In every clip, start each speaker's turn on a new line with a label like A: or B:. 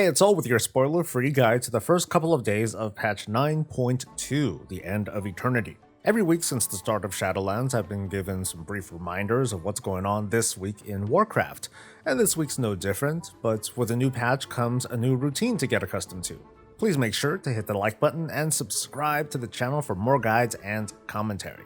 A: Hey, it's all with your spoiler-free guide to the first couple of days of patch 9.2, the end of eternity. Every week since the start of Shadowlands, I've been given some brief reminders of what's going on this week in Warcraft, and this week's no different, but with a new patch comes a new routine to get accustomed to. Please make sure to hit the like button and subscribe to the channel for more guides and commentary.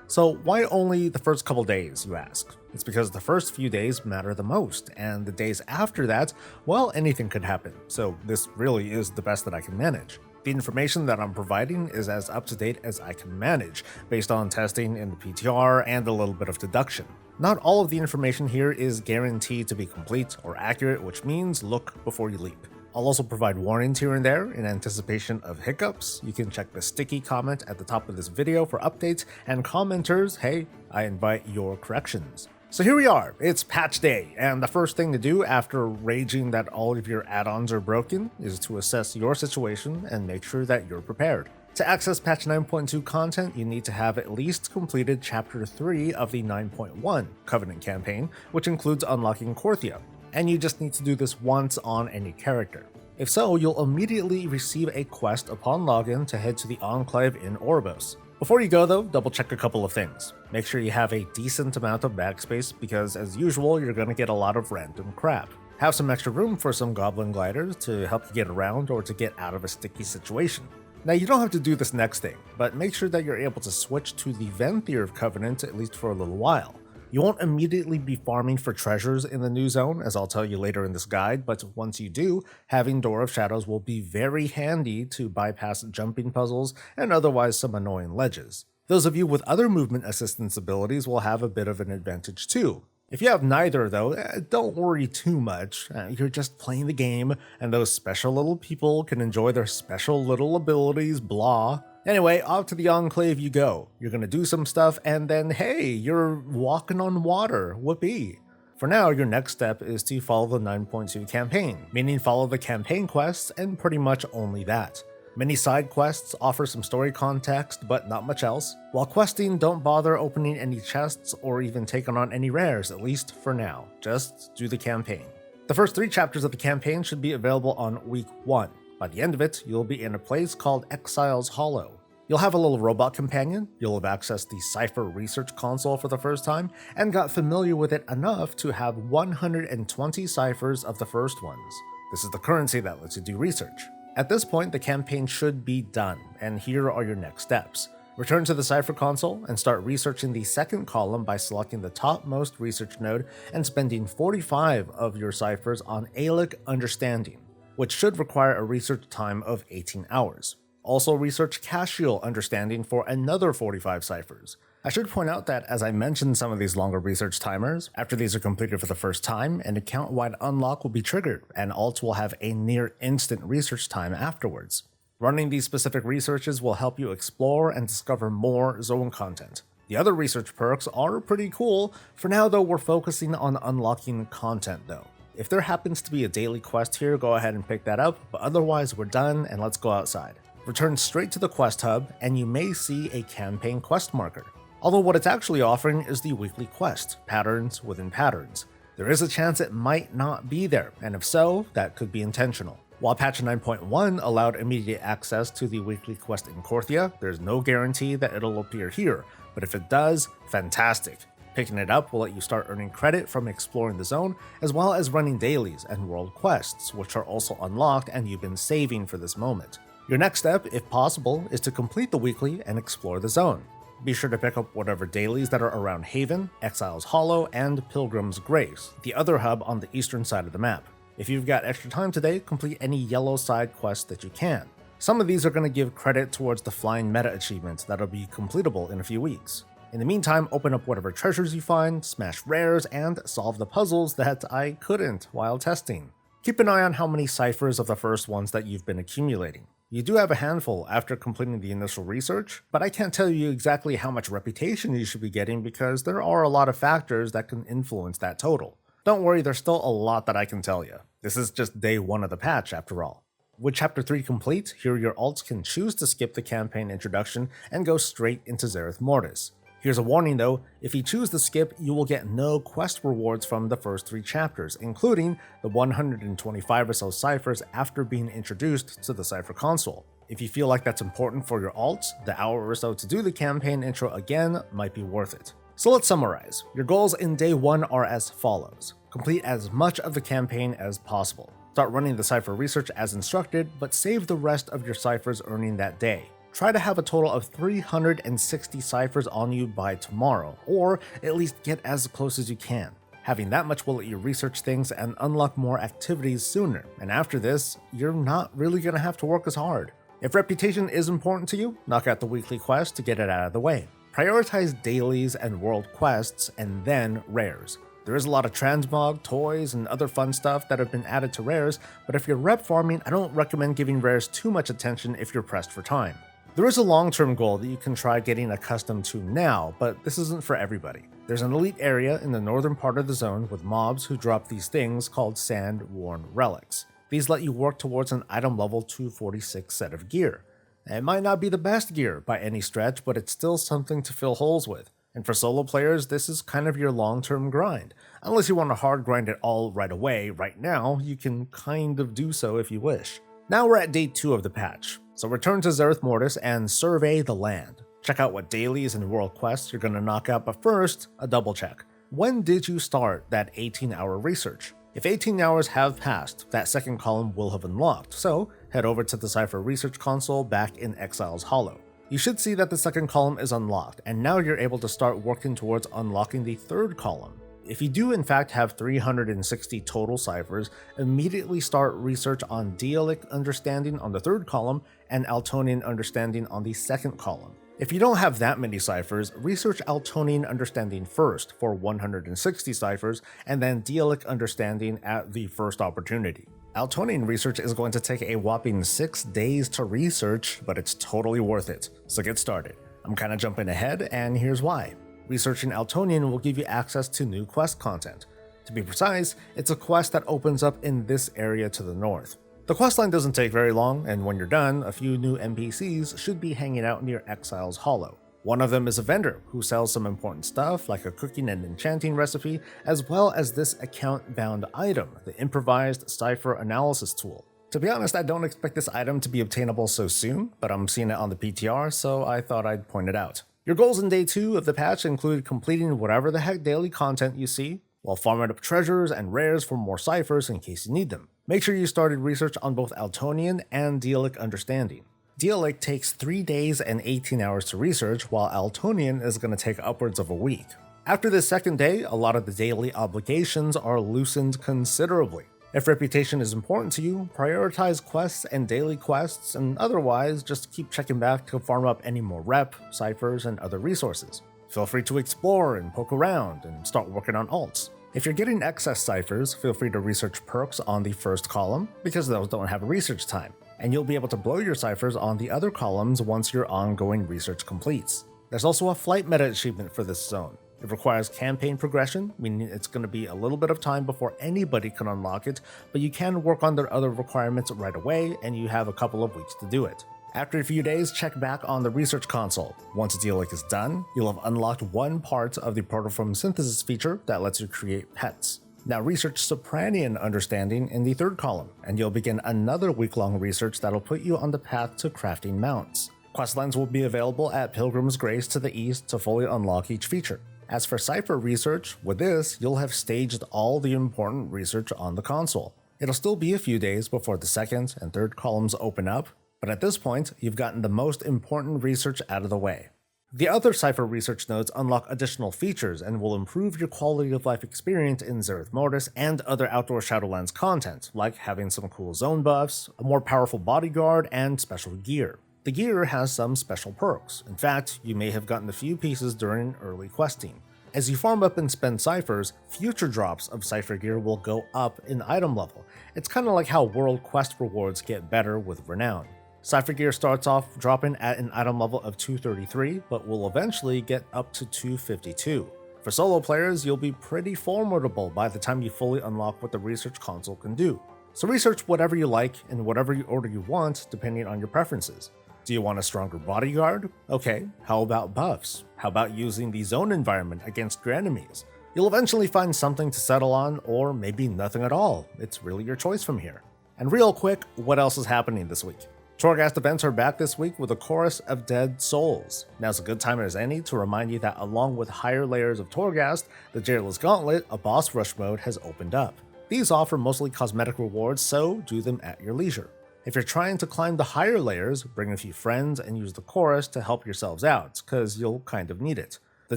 A: So why only the first couple days, you ask? It's because the first few days matter the most, and the days after that, well, anything could happen, so this really is the best that I can manage. The information that I'm providing is as up-to-date as I can manage, based on testing in the PTR and a little bit of deduction. Not all of the information here is guaranteed to be complete or accurate, which means look before you leap. I'll also provide warnings here and there in anticipation of hiccups. You can check the sticky comment at the top of this video for updates, and commenters, hey, I invite your corrections. So here we are, it's patch day, and the first thing to do after raging that all of your add-ons are broken is to assess your situation and make sure that you're prepared. To access patch 9.2 content, you need to have at least completed chapter 3 of the 9.1 Covenant campaign, which includes unlocking Korthia. And you just need to do this once on any character. If so, you'll immediately receive a quest upon login to head to the Enclave in Oribos. Before you go though, double check a couple of things. Make sure you have a decent amount of backspace because as usual, you're gonna get a lot of random crap. Have some extra room for some goblin gliders to help you get around or to get out of a sticky situation. Now you don't have to do this next thing, but make sure that you're able to switch to the Venthyr Covenant at least for a little while. You won't immediately be farming for treasures in the new zone, as I'll tell you later in this guide, but once you do, having Door of Shadows will be very handy to bypass jumping puzzles and otherwise some annoying ledges. Those of you with other movement assistance abilities will have a bit of an advantage too. If you have neither though, don't worry too much, you're just playing the game, and those special little people can enjoy their special little abilities, blah. Anyway, off to the Enclave you go. You're gonna do some stuff, and then hey, you're walking on water, whoopee. For now, your next step is to follow the 9.2 campaign, meaning follow the campaign quests and pretty much only that. Many side quests offer some story context, but not much else. While questing, don't bother opening any chests or even taking on any rares, at least for now. Just do the campaign. The first 3 chapters of the campaign should be available on week 1. By the end of it, you'll be in a place called Exile's Hollow. You'll have a little robot companion, you'll have accessed the Cypher research console for the first time, and got familiar with it enough to have 120 ciphers of the first ones. This is the currency that lets you do research. At this point, the campaign should be done, and here are your next steps. Return to the Cypher console and start researching the second column by selecting the topmost research node and spending 45 of your ciphers on Aelic Understanding, which should require a research time of 18 hours. Also research Cashial Understanding for another 45 ciphers. I should point out that as I mentioned some of these longer research timers, after these are completed for the first time, an account-wide unlock will be triggered, and alts will have a near-instant research time afterwards. Running these specific researches will help you explore and discover more zone content. The other research perks are pretty cool. For now though, we're focusing on unlocking content though. If there happens to be a daily quest here, go ahead and pick that up, but otherwise we're done and let's go outside. Return straight to the quest hub and you may see a campaign quest marker. Although what it's actually offering is the weekly quest, Patterns Within Patterns. There is a chance it might not be there, and if so, that could be intentional. While patch 9.1 allowed immediate access to the weekly quest in Korthia, there's no guarantee that it'll appear here, but if it does, fantastic. Picking it up will let you start earning credit from exploring the zone, as well as running dailies and world quests, which are also unlocked and you've been saving for this moment. Your next step, if possible, is to complete the weekly and explore the zone. Be sure to pick up whatever dailies that are around Haven, Exile's Hollow, and Pilgrim's Grace, the other hub on the eastern side of the map. If you've got extra time today, complete any yellow side quests that you can. Some of these are going to give credit towards the Flying Meta achievement that'll be completable in a few weeks. In the meantime, open up whatever treasures you find, smash rares, and solve the puzzles that I couldn't while testing. Keep an eye on how many ciphers of the first ones that you've been accumulating. You do have a handful after completing the initial research, but I can't tell you exactly how much reputation you should be getting because there are a lot of factors that can influence that total. Don't worry, there's still a lot that I can tell you. This is just day 1 of the patch after all. With chapter 3 complete, here your alts can choose to skip the campaign introduction and go straight into Zereth Mortis. Here's a warning though, if you choose to skip, you will get no quest rewards from the first 3 chapters, including the 125 or so ciphers after being introduced to the Cypher console. If you feel like that's important for your alts, the hour or so to do the campaign intro again might be worth it. So let's summarize. Your goals in day 1 are as follows. Complete as much of the campaign as possible. Start running the Cypher research as instructed, but save the rest of your ciphers earning that day. Try to have a total of 360 ciphers on you by tomorrow, or at least get as close as you can. Having that much will let you research things and unlock more activities sooner, and after this, you're not really going to have to work as hard. If reputation is important to you, knock out the weekly quest to get it out of the way. Prioritize dailies and world quests, and then rares. There is a lot of transmog, toys, and other fun stuff that have been added to rares, but if you're rep farming, I don't recommend giving rares too much attention if you're pressed for time. There is a long-term goal that you can try getting accustomed to now, but this isn't for everybody. There's an elite area in the northern part of the zone with mobs who drop these things called sand-worn relics. These let you work towards an item level 246 set of gear. It might not be the best gear by any stretch, but it's still something to fill holes with. And for solo players, this is kind of your long-term grind. Unless you want to hard grind it all right away, right now, you can kind of do so if you wish. Now we're at day 2 of the patch. So return to Zereth Mortis and survey the land. Check out what dailies and world quests you're going to knock out, but first, a double check. When did you start that 18-hour research? If 18 hours have passed, that second column will have unlocked, so head over to the Cypher Research console back in Exile's Hollow. You should see that the second column is unlocked, and now you're able to start working towards unlocking the third column. If you do in fact have 360 total ciphers, immediately start research on Dealic Understanding on the third column and Altonian Understanding on the second column. If you don't have that many ciphers, research Altonian Understanding first for 160 ciphers, and then Dealic Understanding at the first opportunity. Altonian research is going to take a whopping 6 days to research, but it's totally worth it, so get started. I'm kinda jumping ahead, and here's why. Researching Altonian will give you access to new quest content. To be precise, it's a quest that opens up in this area to the north. The questline doesn't take very long, and when you're done, a few new NPCs should be hanging out near Exile's Hollow. One of them is a vendor who sells some important stuff like a cooking and enchanting recipe, as well as this account-bound item, the improvised cipher analysis tool. To be honest, I don't expect this item to be obtainable so soon, but I'm seeing it on the PTR, so I thought I'd point it out. Your goals in day 2 of the patch include completing whatever the heck daily content you see, while farming up treasures and rares for more ciphers in case you need them. Make sure you started research on both Altonian and Dealic Understanding. Dealic takes 3 days and 18 hours to research, while Altonian is going to take upwards of a week. After this second day, a lot of the daily obligations are loosened considerably. If reputation is important to you, prioritize quests and daily quests, and otherwise just keep checking back to farm up any more rep, ciphers, and other resources. Feel free to explore and poke around and start working on alts. If you're getting excess ciphers, feel free to research perks on the first column, because those don't have a research time, and you'll be able to blow your ciphers on the other columns once your ongoing research completes. There's also a flight meta achievement for this zone. It requires campaign progression, meaning it's going to be a little bit of time before anybody can unlock it, but you can work on their other requirements right away, and you have a couple of weeks to do it. After a few days, check back on the research console. Once Dealic is done, you'll have unlocked one part of the protoform synthesis feature that lets you create pets. Now research Sopranian Understanding in the third column, and you'll begin another week-long research that'll put you on the path to crafting mounts. Questlines will be available at Pilgrim's Grace to the east to fully unlock each feature. As for Cypher research, with this, you'll have staged all the important research on the console. It'll still be a few days before the second and third columns open up, but at this point, you've gotten the most important research out of the way. The other Cypher research nodes unlock additional features and will improve your quality of life experience in Zereth Mortis and other Outdoor Shadowlands content, like having some cool zone buffs, a more powerful bodyguard, and special gear. The gear has some special perks. In fact, you may have gotten a few pieces during early questing. As you farm up and spend ciphers, future drops of cipher gear will go up in item level. It's kind of like how world quest rewards get better with renown. Cypher gear starts off dropping at an item level of 233, but will eventually get up to 252. For solo players, you'll be pretty formidable by the time you fully unlock what the research console can do. So research whatever you like in whatever order you want, depending on your preferences. Do you want a stronger bodyguard? Okay, how about buffs? How about using the zone environment against your enemies? You'll eventually find something to settle on, or maybe nothing at all. It's really your choice from here. And real quick, what else is happening this week? Torghast events are back this week with a chorus of dead souls. Now's a good time as any to remind you that along with higher layers of Torghast, the Jailor's Gauntlet, a boss rush mode, has opened up. These offer mostly cosmetic rewards, so do them at your leisure. If you're trying to climb the higher layers, bring a few friends and use the chorus to help yourselves out, cause you'll kind of need it. The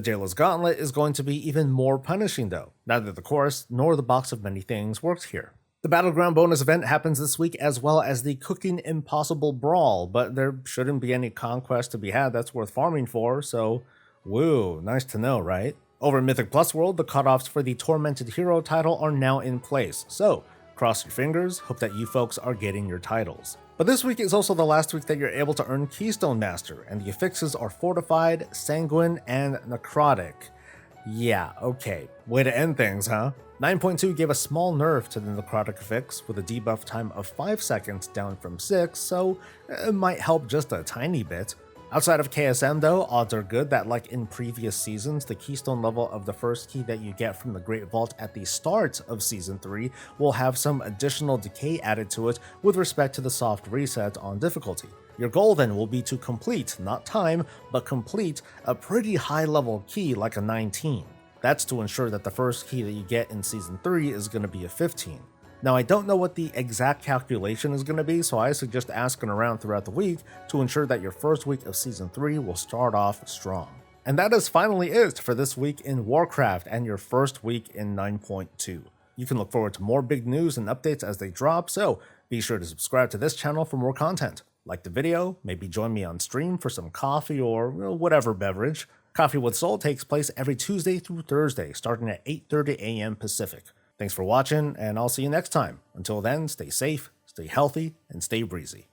A: Jailor's Gauntlet is going to be even more punishing though. Neither the chorus nor the box of many things works here. The Battleground bonus event happens this week as well as the Cooking Impossible Brawl, but there shouldn't be any conquest to be had that's worth farming for, so woo, nice to know, right? Over in Mythic Plus World, the cutoffs for the Tormented Hero title are now in place, so cross your fingers, hope that you folks are getting your titles. But this week is also the last week that you're able to earn Keystone Master, and the affixes are Fortified, Sanguine, and Necrotic. Yeah, okay, way to end things, huh? 9.2 gave a small nerf to the Necrotic affix with a debuff time of 5 seconds down from 6, so it might help just a tiny bit. Outside of KSM though, odds are good that like in previous seasons, the keystone level of the first key that you get from the Great Vault at the start of Season 3 will have some additional decay added to it with respect to the soft reset on difficulty. Your goal then will be to complete, not time, but complete a pretty high level key like a 19. That's to ensure that the first key that you get in Season 3 is going to be a 15. Now I don't know what the exact calculation is going to be, so I suggest asking around throughout the week to ensure that your first week of Season 3 will start off strong. And that is finally it for this week in Warcraft and your first week in 9.2. You can look forward to more big news and updates as they drop, so be sure to subscribe to this channel for more content. Like the video, maybe join me on stream for some coffee or whatever beverage. Coffee with Soul takes place every Tuesday through Thursday, starting at 8:30 a.m. Pacific. Thanks for watching, and I'll see you next time. Until then, stay safe, stay healthy, and stay breezy.